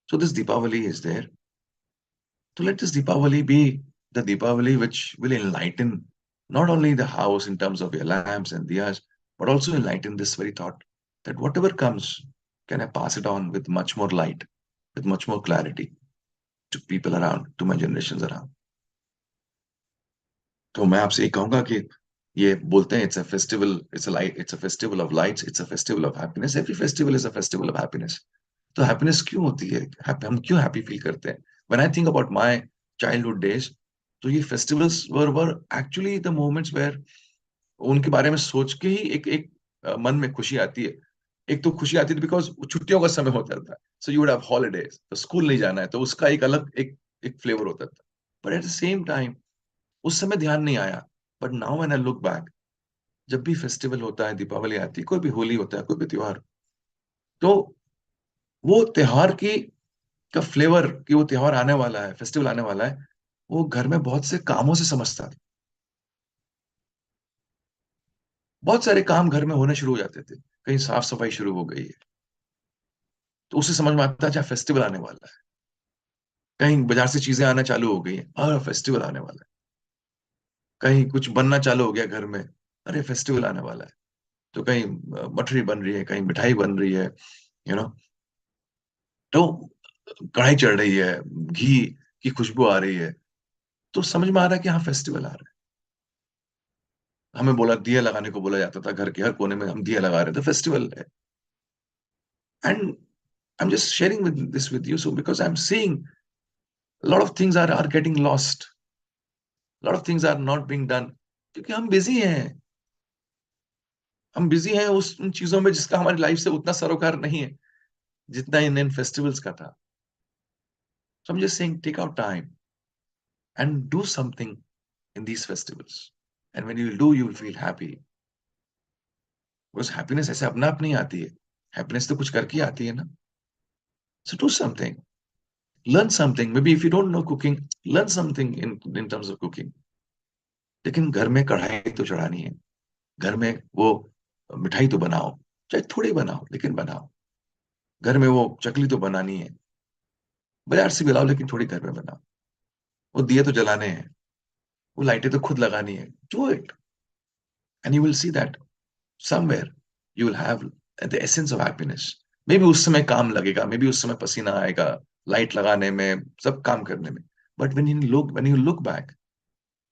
So this Deepavali is there. So let this Deepavali be the Deepavali which will enlighten not only the house in terms of your lamps and diyas, but also enlighten this very thought that whatever comes, can I pass it on with much more light, with much more clarity to people around, to my generations around. तो मैं आपसे ये कहूंगा कि ये बोलते हैं, it's a festival, it's a light, it's a festival of lights, it's a festival of happiness. Every festival is a festival of happiness. तो happiness क्यों होती है? हम क्यों happy feel करते हैं? When I think about my childhood days, तो ये festivals were actually the moments where उनके बारे में सोच के ही एक एक मन में खुशी आती है। एक तो खुशी आती थी बिकॉज छुट्टियों का समय होता था, so you would have holidays, तो स्कूल नहीं जाना है, तो उसका एक अलग एक एक फ्लेवर होता था। But at the same time उस समय ध्यान नहीं आया। But now when I look back, जब भी फेस्टिवल होता है, दीपावली आती है, कोई भी होली होता है, कोई भी त्योहार, तो वो त्योहार की का फ्लेवर कि वो त्योहार आने वाला है, फेस्टिवल आने वाला है, वो घर में बहुत से कामों से समझता था। बहुत सारे काम घर में होने शुरू हो जाते थे, कहीं साफ सफाई शुरू हो गई है, तो उसे समझ में आता है अच्छा फेस्टिवल आने वाला है। कहीं बाजार से चीजें आना चालू हो गई हैं, फेस्टिवल आने वाला है। कहीं कुछ बनना चालू हो गया घर में, अरे फेस्टिवल आने वाला है। तो कहीं मठरी बन रही है, कहीं मिठाई बन रही है, यू नो, तो कढ़ाई चढ़ रही है, घी की खुशबू आ रही है, तो समझ में आ रहा है कि हाँ फेस्टिवल आ रहा है। हमें बोला दिया लगाने को बोला जाता था, घर के हर कोने में हम दिया लगा रहे थे, फेस्टिवल है। And I am just sharing with this with you so because I am seeing lot of things are getting lost, lot of things are not being done, क्योंकि हम बिजी हैं। हम बिजी हैं उस उन चीजों में जिसका हमारी लाइफ से उतना सरोकार नहीं है जितना इन फेस्टिवल्स का था। So I'm just saying, take out time and do something in these festivals. And when you will do, you will feel happy. Because happiness ऐसे अपने आप नहीं आती है। Happiness तो कुछ करके आती है ना। So do something. Learn something. Maybe if you don't know cooking, learn something in terms of cooking. लेकिन घर में कढ़ाई तो चढ़ानी है। घर में वो मिठाई तो बनाओ। चाहे थोड़ी बनाओ, लेकिन बनाओ। घर में वो चकली तो बनानी है। बाजार से भी लाओ, लेकिन थोड़ी घर में बनाओ। वो दिए तो जलाने हैं। वो लाइटें तो खुद लगानी है। Do it. And you will see that somewhere you will have the essence of happiness. May be उस समय काम लगेगा, मे बी उस समय पसीना आएगा लाइट लगाने में, सब काम करने में। But when you look back,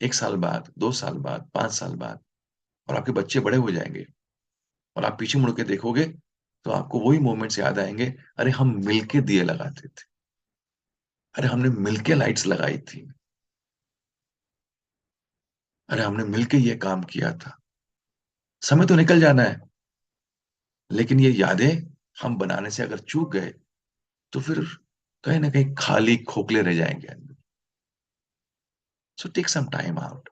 1 साल बाद, 2 साल बाद, 5 साल बाद, और आपके बच्चे बड़े हो जाएंगे, और आप पीछे मुड़ के देखोगे, तो आपको वही मोमेंट्स याद आएंगे। अरे हम मिलके दिए लगाते थे, अरे हमने मिलके लाइट्स लगाई थी, अरे हमने मिलके ये काम किया था। समय तो निकल जाना है, लेकिन ये यादें हम बनाने से अगर चूक गए, तो फिर कहीं ना कहीं खाली खोखले रह जाएंगे अंदर। So take some time out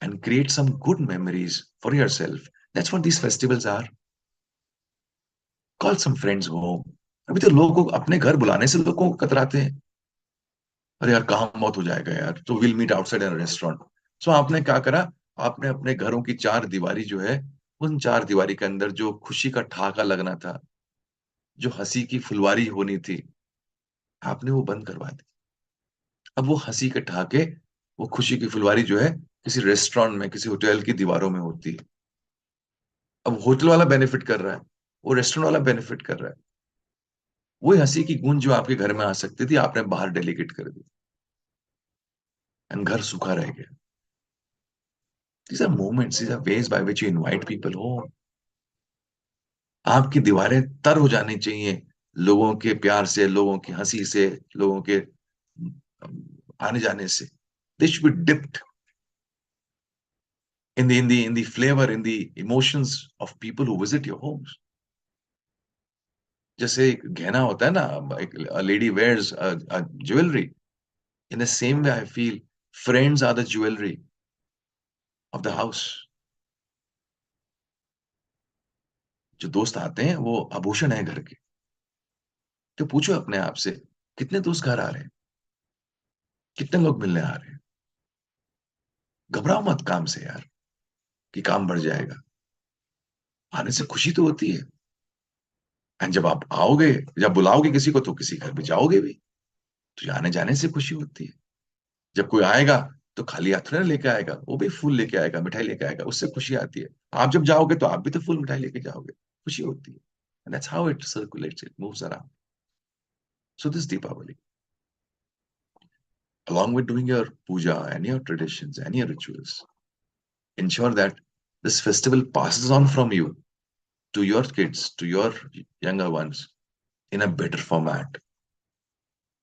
and create some good memories for yourself. That's what these festivals are. Call some friends home. अभी तो लोगों को अपने घर बुलाने से लोगों को कतराते हैं। अरे यार काम बहुत हो जाएगा यार, तो will meet outside in restaurant. So आपने क्या करा, आपने अपने घरों की चार दीवारी जो है, उन चार दीवारी के अंदर जो खुशी का ठहाका लगना था, जो हंसी की फुलवारी होनी थी, आपने वो बंद करवा दी। अब वो हंसी के ठहाके, वो खुशी की फुलवारी जो है, किसी रेस्टोरेंट में, किसी होटल की दीवारों में होती है। अब होटल वाला बेनिफिट कर रहा है, वो रेस्टोरेंट वाला बेनिफिट कर रहा है। वही हंसी की गूंज जो आपके घर में आ सकती थी, आपने बाहर डेलीकेट कर दी, एंड घर सूखा रह गया। These are moments, these are ways by which you invite people home. आपकी दीवारें तर हो जानी चाहिए लोगों के प्यार से, लोगों की हंसी से, लोगों के आने जाने से। They should be dipped in the flavor, in the emotions of people who visit your homes. जैसे एक गहना होता है ना, एक lady wears jewellery, in the same way I feel friends are the jewellery of the house. जो दोस्त आते हैं वो आभूषण है घर के। तो पूछो अपने आप से, कितने दोस्त घर आ रहे हैं, कितने लोग मिलने आ रहे हैं। घबराओ मत काम से यार, कि काम बढ़ जाएगा। आने से खुशी तो होती है। एंड जब आप आओगे, जब बुलाओगे किसी को, तो किसी घर में जाओगे भी, तो आने जाने से खुशी होती है। जब कोई आएगा, तो खाली हाथ थोड़ी ना लेके आएगा, वो भी फूल लेके आएगा, मिठाई लेके आएगा, उससे खुशी आती है। आप जब जाओगे, तो आप भी तो फूल मिठाई लेके जाओगे, खुशी होती है। And that's how it circulates, it moves around. So this Deepavali, along with doing your puja and your traditions and your rituals, ensure that this festival passes on from you to your kids, to your younger ones, in a better format.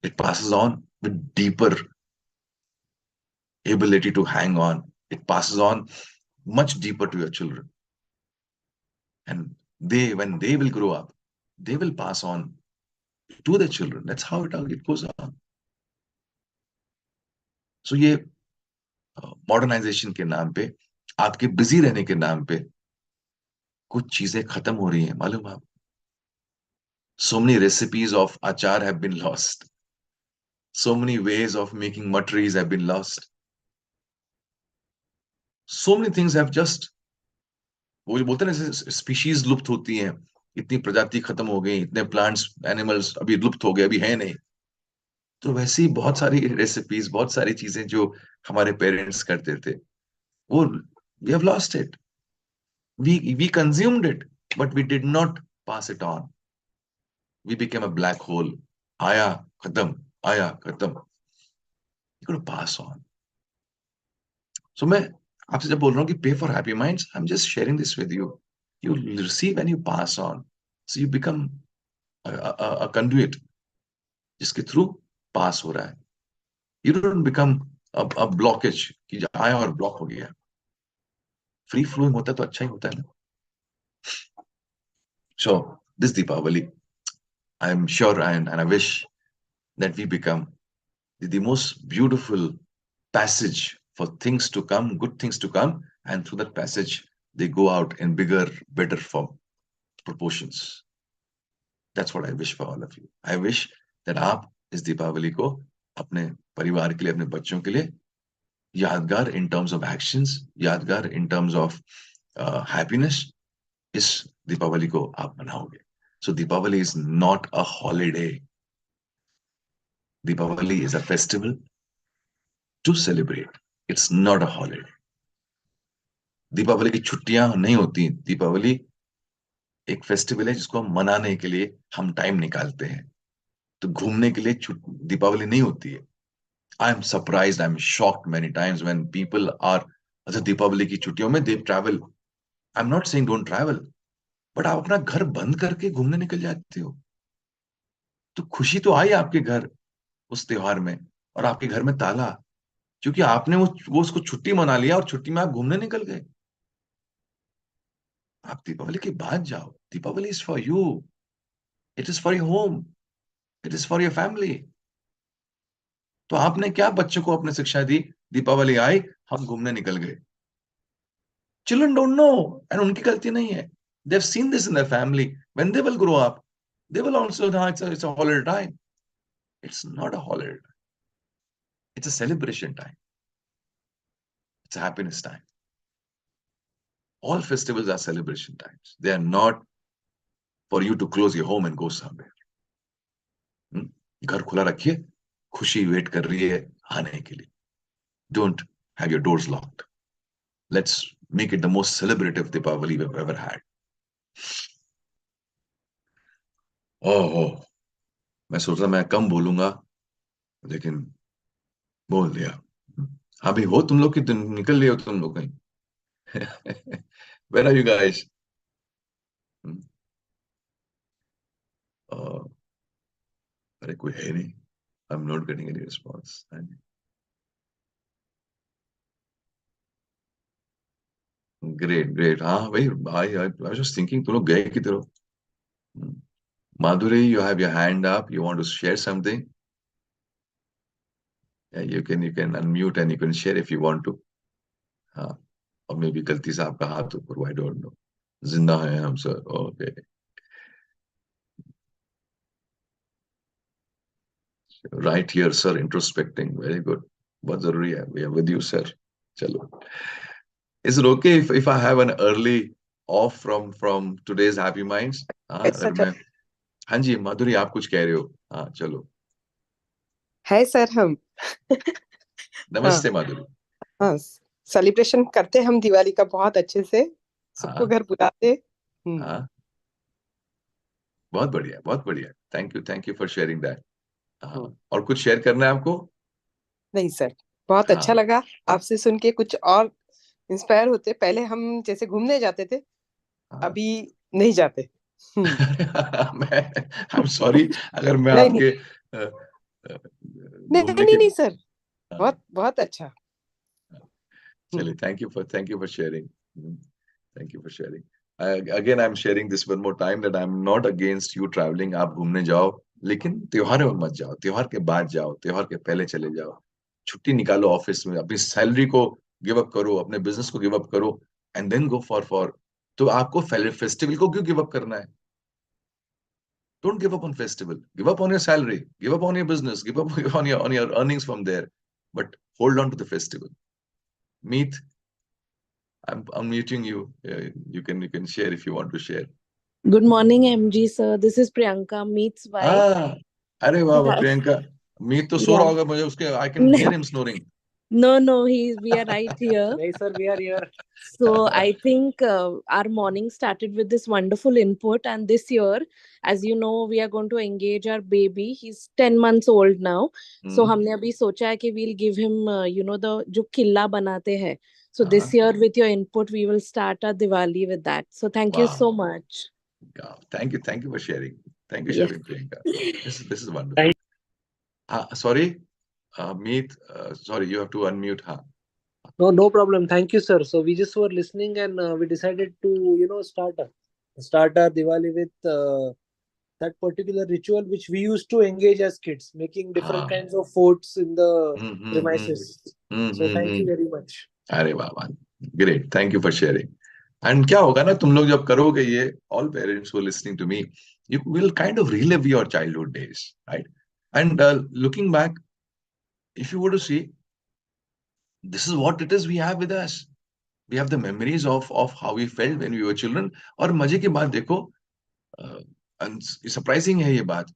It passes on with deeper ability to hang on. It passes on much deeper to your children. And when they will grow up, they will pass on to their children. That's how it goes on. So ये modernisation के नाम पे, आपके busy रहने के नाम पे कुछ चीजें खत्म हो रही हैं, मालूम आप? So many recipes of achar have been lost. So many ways of making matris have been lost. So many things have just, वो बोलते हैं ना, स्पीशीज लुप्त होती हैं, इतनी प्रजाति खत्म हो गई, इतने प्लांट्स एनिमल्स अभी लुप्त हो गए, अभी है नहीं। तो वैसे ही बहुत सारी रेसिपीज, बहुत सारी चीजें जो हमारे पेरेंट्स करते थे, वो we have lost it. We consumed it, but we did not pass it on. We became a black hole. आया खत्म, आया खत्म. You got to pass on. So मैं आपसे जब बोल रहा हूँ कि pay for happy minds, I'm just sharing this with you. You receive and you pass on. So you become a conduit जिसके थ्रू पास हो रहा है. You don't become a blockage कि आया और ब्लॉक हो गया. फ्री फ्लोइंग होता है तो अच्छा ही होता है ना. So this Deepavali, I am sure and I wish that we become the most beautiful passage for things to come, good things to come, and through that passage they go out in bigger, better form proportions. That's what I wish for all of you. I wish that आप इस दीपावली को अपने परिवार के लिए, अपने बच्चों के लिए यादगार in terms of actions, यादगार in terms of happiness, इस दीपावली को आप मनाओगे. So Deepavali is not a holiday. Deepavali is a festival to celebrate. It's not a holiday. Deepawali की छुट्टियां नहीं होती. दीपावली एक फेस्टिवल है जिसको हम मनाने के लिए हम टाइम निकालते हैं. तो घूमने के लिए दीपावली नहीं होती है. I am surprised, I am shocked many times when people are, अच्छा दीपावली की छुट्टियों में they travel. I am not saying don't travel, but आप अपना घर बंद करके घूमने निकल जाते हो. तो खुशी तो आई आपके घर उस त्योहार में, और आपके घर में ताला, क्योंकि आपने वो उसको छुट्टी मना लिया और छुट्टी में आप घूमने निकल गए. आप दीपावली के बाद जाओ. Deepavali is for you. It is for your home. It is for your family. तो आपने क्या बच्चों को अपने शिक्षा दी? दीपावली आई, हम घूमने निकल गए. चिल्ड्रन डोंट नो, एंड उनकी गलती नहीं है. They have seen this in their family. When they will grow up, they will also know it's a holiday time. It's not a holiday. It's a celebration time. It's a happiness time. All festivals are celebration times. They are not for you to close your home and go somewhere. घर खुला रखिए, खुशी wait कर रही है आने के लिए. Don't have your doors locked. Let's make it the most celebrative Deepavali we've ever had. Oh, मैं सोच रहा मैं कम बोलूंगा, लेकिन बोल दिया. हाँ भाई, हो तुम लोग की निकल रही हो तुम लोग कहीं? Where are you guys? अरे कोई है नहीं. I'm not getting any response. Great, great. हाँ भाई, I was just thinking तुम लोग गए की तरफ. Madhuri, you have your hand up. You want to share something? Yeah, you can unmute and you can share if you want to. हाँ, और मे भी गलती से आपका हाथ ऊपर, I don't know. जिंदा है हम sir. Okay. Right here, sir, introspecting. Very good. बहुत जरूरी है. We are with you, sir. चलो. Is it okay if I have an early off from today's Happy Minds? हाँ, ऐसा अगर मैं, हाँ जी माधुरी, आप कुछ कह रहे हो? हाँ चलो. है सर हम। हाँ नमस्ते माधुरी. हाँ, सेलिब्रेशन करते हम दिवाली का बहुत अच्छे से, सबको हाँ घर बुलाते। हाँ, बहुत बढ़िया, बहुत बढ़िया. Thank you for sharing that. Hmm. हाँ, और कुछ शेयर करना है आपको? नहीं सर, बहुत अच्छा हाँ लगा आपसे सुन के, कुछ और इंस्पायर होते। पहले हम जैसे घूमने जाते थे, हाँ. अभी नहीं जाते। हम्म। मैं, आई एम सॉरी अगर मैं नहीं नहीं आपके नहीं घूमने नहीं के, नहीं सर, हाँ, बहुत बहुत अच्छा। चलिए, hmm. Thank you for sharing. Mm. Thank you for sharing. Again, I'm sharing this one more time that I'm not against you traveling. आप घूमने जाओ, लेकिन त्योहारों में मत जाओ. त्योहार के बाद जाओ, त्योहार के पहले चले जाओ. छुट्टी निकालो ऑफिस में, अपनी सैलरी को गिव अप करो, अपने बिजनेस को गिव अप करो, एंड देन गो फॉर. तो आपको फेस्टिवल को क्यों गिव अप करना है? Don't give up on festival. Give up on your salary. Give up on your business. Give up on your earnings from there. But hold on to the festival. Meet. I'm meeting you. You can share if you want to share. Good morning, MG sir. This is Priyanka, Meet's wife. अरे वाह वाह Yeah. Priyanka. मीत तो सो Yeah. रहा होगा, मुझे उसके I can hear him snoring. No, we are right here. Hey, sir, we are here. So I think our morning started with this wonderful input, and this year, as you know, we are going to engage our baby. He's 10 months old now. So हमने अभी सोचा है कि we'll give him, the जो किल्ला बनाते हैं. So this year, with your input, we will start our Diwali with that. So thank you so Wow. much. Thank you for sharing. Thank you, Yeah. sharing, Priyanka. This is wonderful. Sorry, Meet. Sorry, you have to unmute. No problem. Thank you, sir. So we just were listening, and we decided to, start our Diwali with that particular ritual which we used to engage as kids, making different kinds of foods in the premises. So thank you very much. अरे वाह वाह, great. Thank you for sharing. And क्या होगा ना, तुम लोग जब करोगे ये, all parents who listening to me, you will kind of relive your childhood days, right? And looking back, if you were to see, this is what it is we have with us. We have the memories of how we felt when we were children. और मजे की बात देखो, surprising है ये बात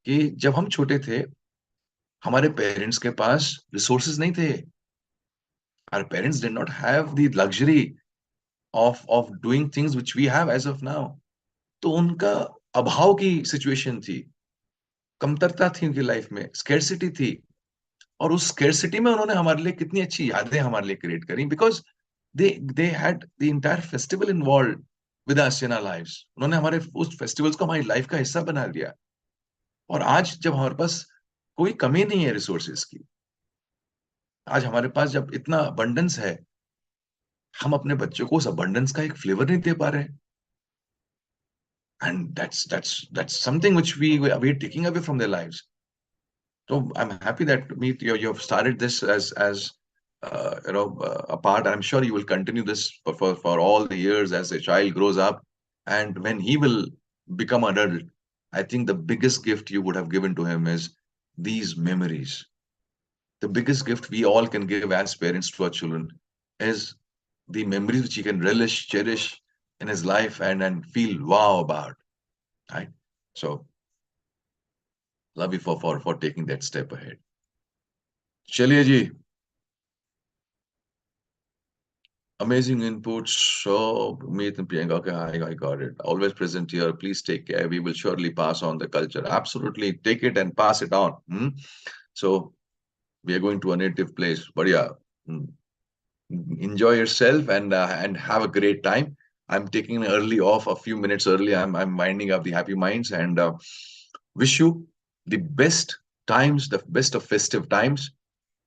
कि जब हम छोटे थे, हमारे पेरेंट्स के पास रिसोर्सेज नहीं थे. Our parents did not have the luxury of doing things which we have as of now. तो उनका अभाव की सिचुएशन थी, कमतरता थी उनकी लाइफ में, स्कैर्सिटी थी. और उस स्कैर्सिटी में उन्होंने हमारे लिए कितनी अच्छी यादें हमारे लिए क्रिएट करी, because they had the entire festival involve with us in our lives. उन्होंने हमारे उस फेस्टिवल्स को हमारी लाइफ का हिस्सा बना दिया. और आज जब हमारे पास कोई कमी नहीं है रिसोर्सेज की, आज हमारे पास जब इतना अबंडेंस है, हम अपने बच्चों को उस अबंडेंस का एक फ्लेवर नहीं दे पा रहे हैं. And that's something which we're taking away from their lives. So I'm happy that you have started this as a part. I'm sure you will continue this for all the years as a child grows up, and when he will become an adult, I think the biggest gift you would have given to him is these memories. The biggest gift we all can give as parents to our children is the memories which he can relish, cherish in his life, and feel wow about. Right? So, love you for taking that step ahead. चलिए जी, amazing inputs. So, Meet and Priyanka, okay, I got it. Always present here. Please take care. We will surely pass on the culture. Absolutely, take it and pass it on. So, we are going to a native place. But yeah, enjoy yourself and have a great time. I'm taking an early off, a few minutes early. I'm winding up the Happy Minds and wish you the best times, the best of festive times,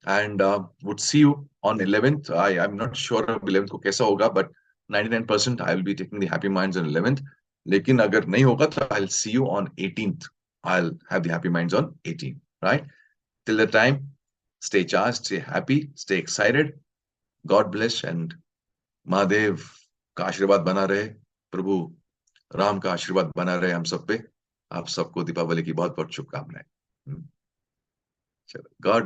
and would see you on 11th. I'm not sure of 11th को कैसा होगा, but 99% I will be taking the Happy Minds on 11th. लेकिन अगर नहीं होगा तो I'll see you on 18th. I'll have the Happy Minds on 18th, right? Till the time, stay charged, stay happy, stay excited. God bless and Mahadev का आशीर्वाद बना रहे, प्रभु राम का आशीर्वाद बना रहे हम सब पे. आप सबको दीपावली की बहुत बहुत शुभकामनाएं. चलो, गॉड